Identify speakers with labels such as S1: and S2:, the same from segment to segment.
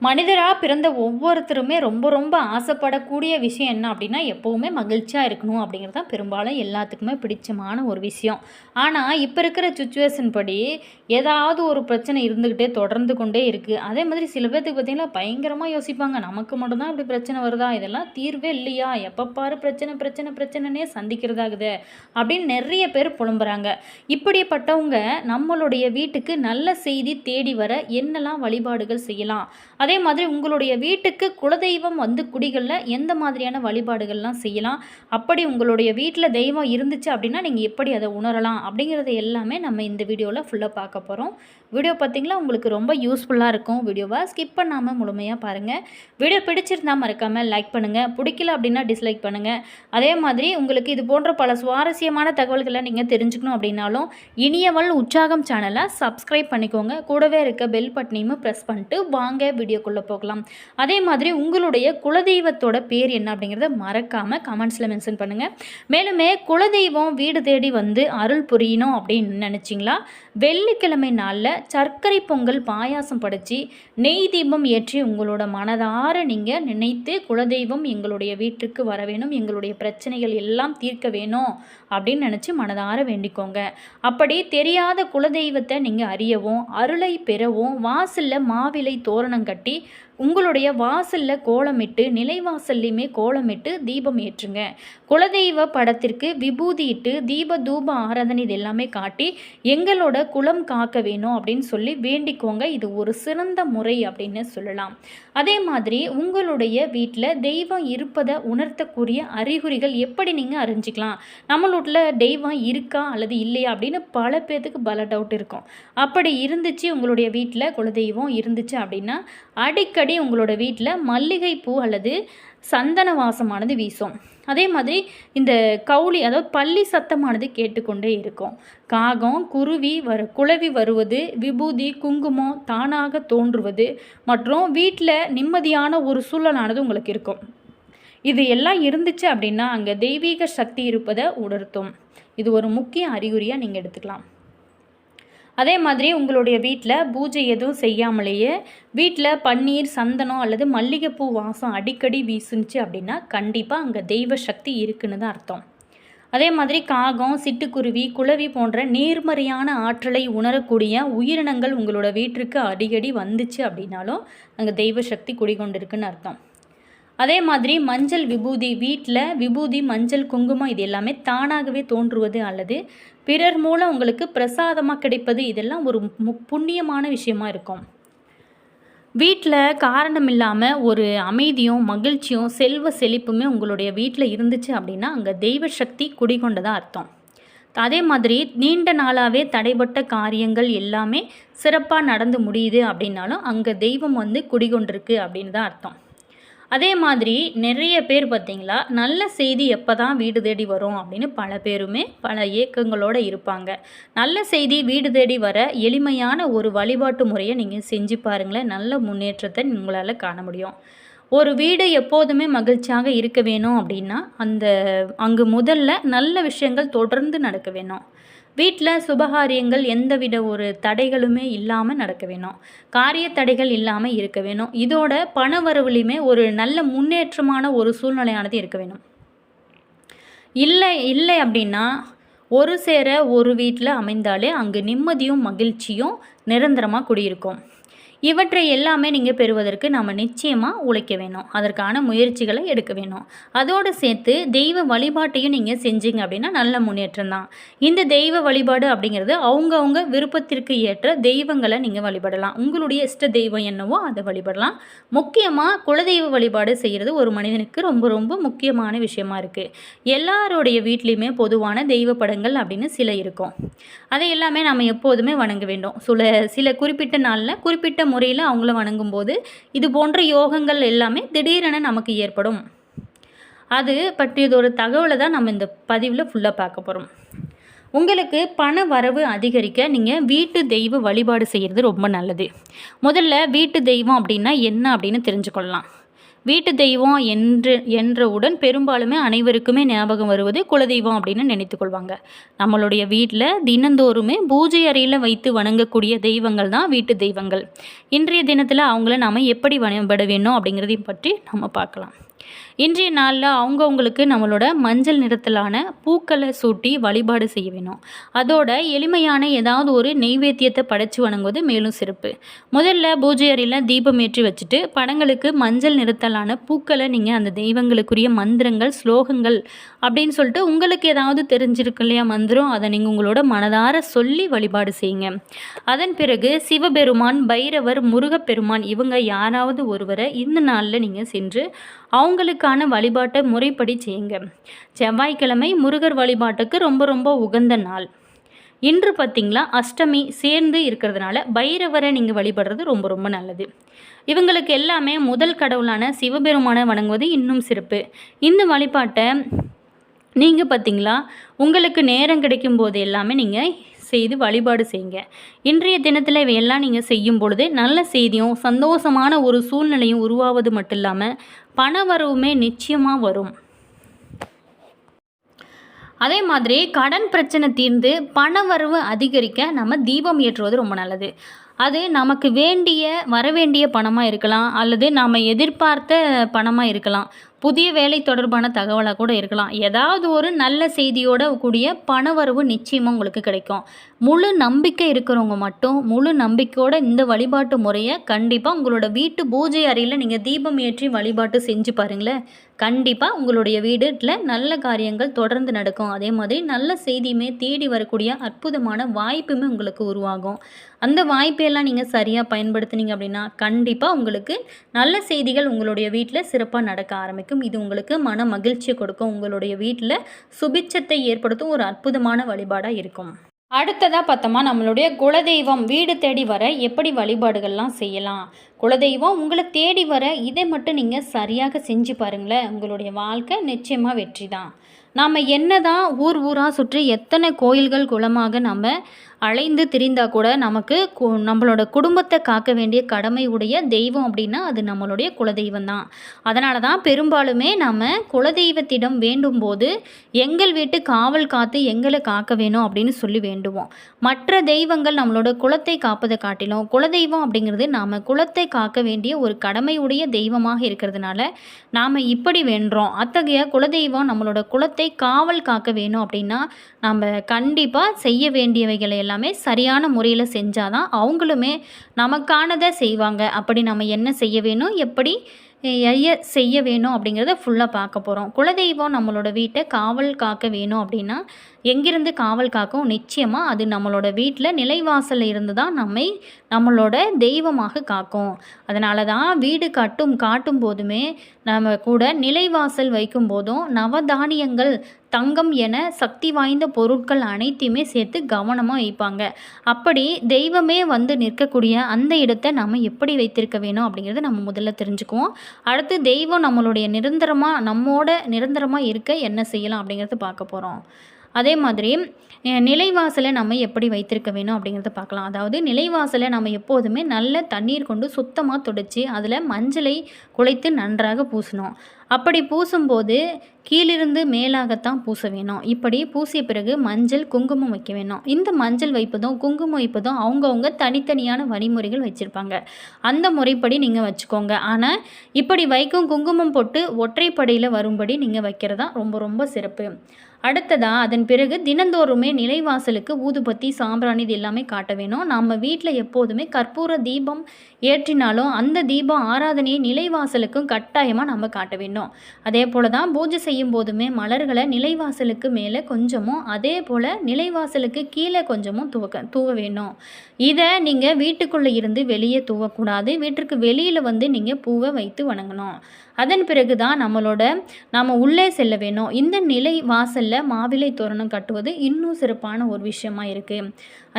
S1: மனிதராக பிறந்த ஒவ்வொருத்தருமே ரொம்ப ரொம்ப ஆசைப்படக்கூடிய விஷயம் என்ன அப்படின்னா எப்போவுமே மகிழ்ச்சியாக இருக்கணும் அப்படிங்கிறது தான் பெரும்பாலும் எல்லாத்துக்குமே பிடிச்சமான ஒரு விஷயம். ஆனால் இப்போ இருக்கிற சுச்சுவேஷன் படி ஏதாவது ஒரு பிரச்சனை இருந்துக்கிட்டே தொடர்ந்து கொண்டே இருக்குது. அதே மாதிரி சில பேர்த்துக்கு பார்த்திங்கன்னா பயங்கரமாக யோசிப்பாங்க, நமக்கு மட்டும்தான் இப்படி பிரச்சனை வருதா, இதெல்லாம் தீர்வே இல்லையா, எப்போ பாரு பிரச்சனை பிரச்சனை பிரச்சனைனே சந்திக்கிறதாகுது அப்படின்னு நிறைய பேர் புலம்புறாங்க. இப்படிப்பட்டவங்க நம்மளுடைய வீட்டுக்கு நல்ல செய்தி தேடி வர என்னெல்லாம் வழிபாடுகள் செய்யலாம், அதே மாதிரி உங்களுடைய வீட்டுக்கு குலதெய்வம் வந்து குடிகளில் எந்த மாதிரியான வழிபாடுகள்லாம் செய்யலாம், அப்படி உங்களுடைய வீட்டில் தெய்வம் இருந்துச்சு அப்படின்னா நீங்கள் எப்படி அதை உணரலாம் அப்படிங்கிறது எல்லாமே நம்ம இந்த வீடியோவில் ஃபுல்லாக பார்க்க போகிறோம். வீடியோ பார்த்திங்களா உங்களுக்கு ரொம்ப யூஸ்ஃபுல்லாக இருக்கும். வீடியோவை ஸ்கிப் பண்ணாமல் முழுமையாக பாருங்கள். வீடியோ பிடிச்சிருந்தால் மறக்காமல் லைக் பண்ணுங்கள், பிடிக்கல அப்படின்னா டிஸ்லைக் பண்ணுங்கள். அதே மாதிரி உங்களுக்கு இது போன்ற பல சுவாரஸ்யமான தகவல்களை நீங்கள் தெரிஞ்சுக்கணும் அப்படின்னாலும் இனியவள் உற்சாகம் சேனலை சப்ஸ்கிரைப் பண்ணிக்கோங்க. கூடவே இருக்க பெல் பட்டனையும் ப்ரெஸ் பண்ணிட்டு வாங்க வீடியோக்குள்ளே போகலாம். அதே மாதிரி உங்களுடைய குலதெய்வத்தோட பேர் என்ன அப்படிங்கிறத மறக்காமல் கமெண்ட்ஸில் மென்ஷன் பண்ணுங்கள். மேலுமே குலதெய்வம் வீடு தேடி வந்து அருள் புரியணும் அப்படின்னு நினச்சிங்களா, வெள்ளிக்கிழமை நாளில் சர்க்கரை பொங்கல் பாயாசம் படைச்சி நெய் தீபம் ஏற்றி உங்களோட மனதார நீங்கள் நினைத்து குலதெய்வம் எங்களுடைய வீட்டுக்கு வர வேணும், எங்களுடைய பிரச்சனைகள் எல்லாம் தீர்க்க வேணும் அப்படின்னு நினச்சி மனதார வேண்டிக்கோங்க. அப்படி தெரியாத குலதெய்வத்தை நீங்கள் அறியவும் அருளை பெறவும் வாசலில் மாவிலை தோரணம் கட்டி உங்களுடைய வாசலில் கோலமிட்டு நிலைவாசல்லையுமே கோலமிட்டு தீபம் ஏற்றுங்க. குலதெய்வ படத்திற்கு விபூதி இட்டு தீப தூப ஆராதனை இது எல்லாமே காட்டி எங்களோட குலம் காக்க வேணும் அப்படின்னு சொல்லி வேண்டிக்கோங்க. இது ஒரு சிறந்த முறை அப்படின்னு சொல்லலாம். அதே மாதிரி உங்களுடைய வீட்டில் தெய்வம் இருப்பதை உணர்த்தக்கூடிய அறிகுறிகள் எப்படி நீங்கள் அறிஞ்சிக்கலாம், நம்மளோட தெய்வம் இருக்கா அல்லது இல்லையா அப்படின்னு பல பேர்த்துக்கு பல டவுட் இருக்கும். அப்படி இருந்துச்சு உங்களுடைய வீட்டில் குலதெய்வம் இருந்துச்சு அப்படின்னா அடிக்கடி உங்களோட வீட்டில் மல்லிகைப்பூ அல்லது சந்தன வாசமானது வீசும். அதே மாதிரி இந்த கவுளி அதாவது பள்ளி சத்தமானது கேட்டுக்கொண்டே இருக்கும். காகம் குளவி வருவது, விபூதி குங்குமம் தானாக தோன்றுவது மற்றும் வீட்டில் நிம்மதியான ஒரு சூழலானது உங்களுக்கு இருக்கும். இது எல்லாம் இருந்துச்சு அப்படின்னா அங்கே தெய்வீக சக்தி இருப்பதை உணர்த்தும். இது ஒரு முக்கிய அறிகுறியாக நீங்கள் எடுத்துக்கலாம். அதே மாதிரி உங்களுடைய வீட்டில் பூஜை எதுவும் செய்யாமலேயே வீட்டில் பன்னீர் சந்தனம் அல்லது மல்லிகைப்பூ வாசம் அடிக்கடி வீசுனுச்சு அப்படின்னா கண்டிப்பாக அங்கே தெய்வ சக்தி இருக்குன்னு தான் அர்த்தம். அதே மாதிரி காகம், சிட்டுக்குருவி, குளவி போன்ற நேர்மறையான ஆற்றலை உணரக்கூடிய உயிரினங்கள் உங்களோட வீட்டிற்கு அடிக்கடி வந்துச்சு அப்படின்னாலும் அங்கே தெய்வ சக்தி குடிகொண்டிருக்குன்னு அர்த்தம். அதே மாதிரி மஞ்சள் விபூதி, வீட்டில் விபூதி மஞ்சள் குங்குமம் இது எல்லாமே தானாகவே தோன்றுவது அல்லது பிறர் மூலம் உங்களுக்கு பிரசாதமாக கிடைப்பது இதெல்லாம் ஒரு புண்ணியமான விஷயமா இருக்கும். வீட்டில் காரணம் இல்லாமல் ஒரு அமைதியும் மகிழ்ச்சியும் செல்வ செழிப்புமே உங்களுடைய வீட்டில் இருந்துச்சு அப்படின்னா அங்கே தெய்வ சக்தி குடிகொண்டதாக அர்த்தம். அதே மாதிரி நீண்ட நாளாகவே தடைப்பட்ட காரியங்கள் எல்லாமே சிறப்பாக நடந்து முடியுது அப்படின்னாலும் அங்கே தெய்வம் வந்து குடிகொண்டிருக்கு அப்படின்னு தான் அர்த்தம். அதே மாதிரி நிறைய பேர் பார்த்திங்களா நல்ல செய்தி எப்போ தான் வீடு தேடி வரும் அப்படின்னு பல பேருமே பல ஏக்கங்களோடு இருப்பாங்க. நல்ல செய்தி வீடு தேடி வர எளிமையான ஒரு வழிபாட்டு முறையை நீங்கள் செஞ்சு பாருங்களேன், நல்ல முன்னேற்றத்தை உங்களால் காண முடியும். ஒரு வீடு எப்போதுமே மகிழ்ச்சியாக இருக்க வேணும் அப்படின்னா அங்கு முதல்ல நல்ல விஷயங்கள் தொடர்ந்து நடக்க வேணும். வீட்டில் சுபகாரியங்கள் எந்தவித ஒரு தடைகளுமே இல்லாமல் நடக்க வேணும், காரிய தடைகள் இல்லாமல் இருக்க வேணும். இதோட பண வரவுலையுமே ஒரு நல்ல முன்னேற்றமான ஒரு சூழ்நிலையானது இருக்க வேணும். இல்லை அப்படின்னா ஒரு சேர ஒரு வீட்டில் அமைந்தாலே அங்கு நிம்மதியும் மகிழ்ச்சியும் நிரந்தரமாக குடியிருக்கும். இவற்றை எல்லாமே நீங்கள் பெறுவதற்கு நம்ம நிச்சயமாக உழைக்க வேணும், அதற்கான முயற்சிகளை எடுக்க வேணும். அதோடு சேர்த்து தெய்வ வழிபாட்டையும் நீங்கள் செஞ்சீங்க அப்படின்னா நல்ல முன்னேற்றம் தான். இந்த தெய்வ வழிபாடு அப்படிங்கிறது அவங்கவுங்க விருப்பத்திற்கு ஏற்ற தெய்வங்களை நீங்கள் வழிபடலாம். உங்களுடைய இஷ்ட தெய்வம் என்னவோ அதை வழிபடலாம். முக்கியமாக குலதெய்வ வழிபாடு செய்கிறது ஒரு மனிதனுக்கு ரொம்ப ரொம்ப முக்கியமான விஷயமா இருக்குது. எல்லாருடைய வீட்லேயுமே பொதுவான தெய்வ படங்கள் அப்படின்னு சில இருக்கும். அதை எல்லாமே நம்ம எப்போதுமே வணங்க வேண்டும். சில குறிப்பிட்ட நாளில் குறிப்பிட்ட முறையில் அவங்கள வணங்கும் போது இது போன்ற யோகங்கள் எல்லாமே திடீரென நமக்கு ஏற்படும். அது பற்றியதொரு தகவலை தான் நம்ம இந்த பதிவில் ஃபுல்லாக பார்க்க போகிறோம். உங்களுக்கு பண வரவு அதிகரிக்க நீங்கள் வீட்டு தெய்வ வழிபாடு செய்கிறது ரொம்ப நல்லது. முதல்ல வீட்டு தெய்வம் அப்படின்னா என்ன அப்படின்னு தெரிஞ்சுக்கொள்ளலாம். வீட்டு தெய்வம் என்றவுடன் பெரும்பாலுமே அனைவருக்குமே ஞாபகம் வருவது குலதெய்வம் அப்படின்னு நினைத்துக்கொள்வாங்க. நம்மளுடைய வீட்டில் தினந்தோறுமே பூஜை அறையில் வைத்து வணங்கக்கூடிய தெய்வங்கள் தான் வீட்டு தெய்வங்கள். இன்றைய தினத்தில் அவங்கள நாம் எப்படி வழிபட வேணும் அப்படிங்கிறதையும் பற்றி நம்ம பார்க்கலாம். இன்றைய நாளில் அவங்கவுங்களுக்கு நம்மளோட மஞ்சள் நிறத்திலான பூக்களை சூட்டி வழிபாடு செய்ய வேணும். அதோட எளிமையான ஏதாவது ஒரு நெய்வேத்தியத்தை படைச்சு வணங்குவது மேலும் சிறப்பு. முதல்ல பூஜை அறையில் தீபம் ஏற்றி வச்சுட்டு படங்களுக்கு மஞ்சள் நிறத்திலான பூக்களை நீங்கள் அந்த தெய்வங்களுக்குரிய மந்திரங்கள் ஸ்லோகங்கள் அப்படின்னு சொல்லிட்டு உங்களுக்கு ஏதாவது தெரிஞ்சிருக்கு இல்லையா மந்திரம், அதை நீங்கள் உங்களோட மனதார சொல்லி வழிபாடு செய்யுங்க. அதன் பிறகு சிவபெருமான், பைரவர், முருகப்பெருமான் இவங்க யாராவது ஒருவரை இந்த நாளில் நீங்கள் சென்று அவங்களுக்கான வழிபாட்டை முறைப்படி செய்யுங்க. செவ்வாய்க்கிழமை முருகர் வழிபாட்டுக்கு ரொம்ப ரொம்ப உகந்த நாள். இன்று பார்த்திங்களா அஷ்டமி சேர்ந்து இருக்கிறதுனால பைரவரை நீங்கள் வழிபடுறது ரொம்ப ரொம்ப நல்லது. இவங்களுக்கு எல்லாமே முதல் கடவுளான சிவபெருமானை வணங்குவது இன்னும் சிறப்பு. இந்த வழிபாட்டை நீங்கள் பார்த்திங்களா உங்களுக்கு நேரம் கிடைக்கும் போது எல்லாமே நீங்கள் செய்து வழிபாடு செய்யுங்க. இன்றைய தினத்தில் இவையெல்லாம் நீங்கள் செய்யும் பொழுது நல்ல செய்தியும் சந்தோஷமான ஒரு சூழ்நிலையும் உருவாவது மட்டும் இல்லாமல் பண வரவுமே நிச்சயமாக வரும். அதே மாதிரி கடன் பிரச்சனை தீர்ந்து பண வரவு அதிகரிக்க நம்ம தீபம் ஏற்றுவது ரொம்ப நல்லது. அது நமக்கு வரவேண்டிய பணமாக இருக்கலாம், அல்லது நாம் எதிர்பார்த்த பணமாக இருக்கலாம், புதிய வேலை தொடர்பான தகவலாக கூட இருக்கலாம். ஏதாவது ஒரு நல்ல செய்தியோட கூடிய பணவரவு நிச்சயமாக உங்களுக்கு கிடைக்கும். முழு நம்பிக்கை இருக்கிறவங்க மட்டும் முழு நம்பிக்கையோட இந்த வழிபாட்டு முறையை கண்டிப்பாக உங்களோட வீட்டு பூஜை அறையில் நீங்கள் தீபம் ஏற்றி வழிபாட்டு செஞ்சு பாருங்களேன். கண்டிப்பாக உங்களுடைய வீட்டில் நல்ல காரியங்கள் தொடர்ந்து நடக்கும். அதே மாதிரி நல்ல செய்தியுமே தேடி வரக்கூடிய அற்புதமான வாய்ப்புமே உங்களுக்கு உருவாகும். அந்த வாய்ப்பையெல்லாம் நீங்கள் சரியாக பயன்படுத்தினீங்க அப்படின்னா கண்டிப்பாக உங்களுக்கு நல்ல செய்திகள் உங்களுடைய வீட்டில் சிறப்பாக நடக்க ஆரம்பிக்கும். இது உங்களுக்கு மன மகிழ்ச்சியை கொடுக்கும். உங்களுடைய வீட்டில் சுபிட்சத்தை ஏற்படுத்தும் ஒரு அற்புதமான வழிபாடாக இருக்கும். அடுத்ததாக பார்த்தோமா, நம்மளுடைய குலதெய்வம் வீடு தேடி வர எப்படி வழிபாடுகள்லாம் செய்யலாம். குலதெய்வம் உங்களை தேடி வர இதை மட்டும் நீங்கள் சரியாக செஞ்சு பாருங்களேன், உங்களுடைய வாழ்க்கை நிச்சயமாக வெற்றி தான். நாம் என்ன தான் ஊராக சுற்றி எத்தனை கோயில்கள் குலமாக நம்ம அலைந்து திரிந்தால் கூட நமக்கு நம்மளோட குடும்பத்தை காக்க வேண்டிய கடமை உடைய தெய்வம் அப்படின்னா அது நம்மளுடைய குலதெய்வம் தான். அதனால தான் பெரும்பாலுமே நம்ம குலதெய்வத்திடம் வேண்டும் போது எங்கள் வீட்டு காவல் காத்து எங்களை காக்க வேணும் அப்படின்னு சொல்லி வேண்டுவோம். மற்ற தெய்வங்கள் நம்மளோட குலத்தை காப்பதை காட்டிலும் குலதெய்வம் அப்படிங்கிறது நாம் குலத்தை காக்க வேண்டிய ஒரு கடமை உடைய தெய்வமாக இருக்கிறதுனால நாம் இப்படி வேண்டுறோம். அத்தகைய குலதெய்வம் நம்மளோட குலத்தை காவல் காக்க வேணும் அப்படின்னா நம்ம கண்டிப்பாக செய்ய வேண்டியவைகளை எல்லாமே சரியான முறையில் செஞ்சால் தான் அவங்களுமே நமக்கானதை செய்வாங்க. அப்படி நம்ம என்ன செய்ய வேணும், எப்படி செய்ய வேணும் அப்படிங்கிறத ஃபுல்லாக பார்க்க போகிறோம். குலதெய்வம் நம்மளோட வீட்டை காவல் காக்க வேணும் அப்படின்னா எங்கிருந்து காவல் காக்கும், நிச்சயமாக அது நம்மளோட வீட்டில் நிலைவாசலில் இருந்து தான் நம்மளோட தெய்வமாக காக்கும். அதனால தான் வீடு காட்டும் போதுமே நம்ம கூட நிலைவாசல் வைக்கும் போதும் நவதானியங்கள், தங்கம் என சக்தி வாய்ந்த பொருட்கள் அனைத்தையுமே சேர்த்து கவனமாக வைப்பாங்க. அப்படி தெய்வமே வந்து நிற்கக்கூடிய அந்த இடத்தை நம்ம எப்படி வைத்திருக்க வேணும் அப்படிங்கிறத நம்ம முதல்ல தெரிஞ்சுக்குவோம். அடுத்து தெய்வம் நம்மளுடைய நம்மோட நிரந்தரமாக இருக்க என்ன செய்யலாம் அப்படிங்கிறத பார்க்க போகிறோம். அதே மாதிரி நிலைவாசலை நம்ம எப்படி வைத்திருக்க வேணும் அப்படிங்கிறத பார்க்கலாம். அதாவது நிலைவாசலை நம்ம எப்போதுமே நல்ல தண்ணீர் கொண்டு சுத்தமாக துடைச்சி அதில் மஞ்சளை குழைத்து நன்றாக பூசணும். அப்படி பூசும்போது கீழிருந்து மேலாகத்தான் பூச வேணும். இப்படி பூசிய பிறகு மஞ்சள் குங்குமம் வைக்க வேணும். இந்த மஞ்சள் வைப்பதும் குங்குமம் வைப்பதும் அவங்கவுங்க தனித்தனியான வழிமுறைகள் வச்சுருப்பாங்க. அந்த முறைப்படி நீங்கள் வச்சுக்கோங்க. ஆனால் இப்படி வைக்கும் குங்குமம் போட்டு ஒற்றைப்படையில் வரும்படி நீங்கள் வைக்கிறதா ரொம்ப ரொம்ப சிறப்பு. அடுத்ததாக அதன் பிறகு தினந்தோறுமே நிலைவாசலுக்கு ஊதுபத்தி, சாம்பிராணி இது எல்லாமே காட்ட வேணும். நம்ம வீட்டில் எப்போதுமே கற்பூர தீபம் ஏற்றினாலும் அந்த தீபம் ஆராதனையை நிலைவாசலுக்கும் கட்டாயமாக நம்ம காட்ட வேண்டும். அதே போல் தான் பூஜை செய்யும் போதுமே மலர்களை நிலைவாசலுக்கு மேலே கொஞ்சமும் அதே போல் நிலைவாசலுக்கு கீழே கொஞ்சமும் தூவ வேணும். இதை நீங்கள் வீட்டுக்குள்ளே இருந்து வெளியே தூவக்கூடாது. வீட்டிற்கு வெளியில் வந்து நீங்கள் பூவை வைத்து வணங்கணும். அதன் பிறகு தான் நம்ம உள்ளே செல்ல வேணும். இந்த நிலை வாசலில் மாவிலை தோரணம் கட்டுவது இன்னும் சிறப்பான ஒரு விஷயமா இருக்குது.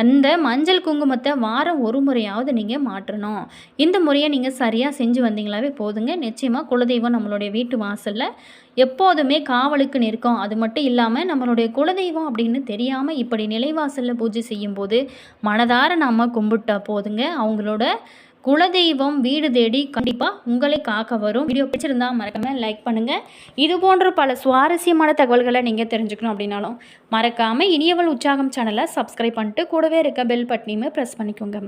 S1: அந்த மஞ்சள் குங்குமத்தை வாரம் ஒரு முறையாவது நீங்கள் மாற்றணும். இந்த முறையை நீங்கள் சரியாக செஞ்சு வந்தீங்களாவே போதுங்க. நிச்சயமாக குலதெய்வம் நம்மளுடைய வீட்டு வாசலில் எப்போதுமே காவலுக்கு நிற்கும். அது மட்டும் இல்லாமல் நம்மளுடைய குலதெய்வம் அப்படின்னு தெரியாமல் இப்படி நிலைவாசலில் பூஜை செய்யும்போது மனதார நம்ம கும்பிட்டா போதுங்க. அவங்களோட குலதெய்வம் வீடு தேடி கண்டிப்பாக உங்களை காக்க வரும். வீடியோ பிடிச்சிருந்தா மறக்காமல் லைக் பண்ணுங்கள். இது போன்ற பல சுவாரஸ்யமான தகவல்களை நீங்கள் தெரிஞ்சுக்கணும் அப்படின்னாலும் மறக்காமல் இனியவள் உற்சாகம் சேனலை சப்ஸ்கிரைப் பண்ணிட்டு கூடவே இருக்க பெல் பட்டனையுமே ப்ரெஸ் பண்ணிக்கோங்க.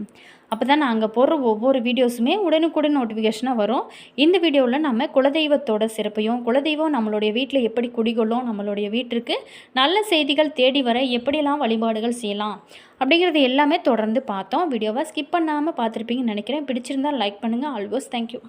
S1: அப்போ தான் நாங்கள் போடுற ஒவ்வொரு வீடியோஸுமே உடனுக்குடன் நோட்டிஃபிகேஷனாக வரும். இந்த வீடியோவில் நம்ம குலதெய்வத்தோட சிறப்பையும், குலதெய்வம் நம்மளுடைய வீட்டில் எப்படி குடிகொள்ளும், நம்மளுடைய வீட்டிற்கு நல்ல செய்திகள் தேடி வர எப்படியெல்லாம் வழிபாடுகள் செய்யலாம் அப்படிங்கிறது எல்லாமே தொடர்ந்து பார்த்தோம். வீடியோவை ஸ்கிப் பண்ணாமல் பார்த்துருப்பீங்கன்னு நினைக்கிறேன். பிடிச்சிருந்தால் லைக் பண்ணுங்கள். Always thank you.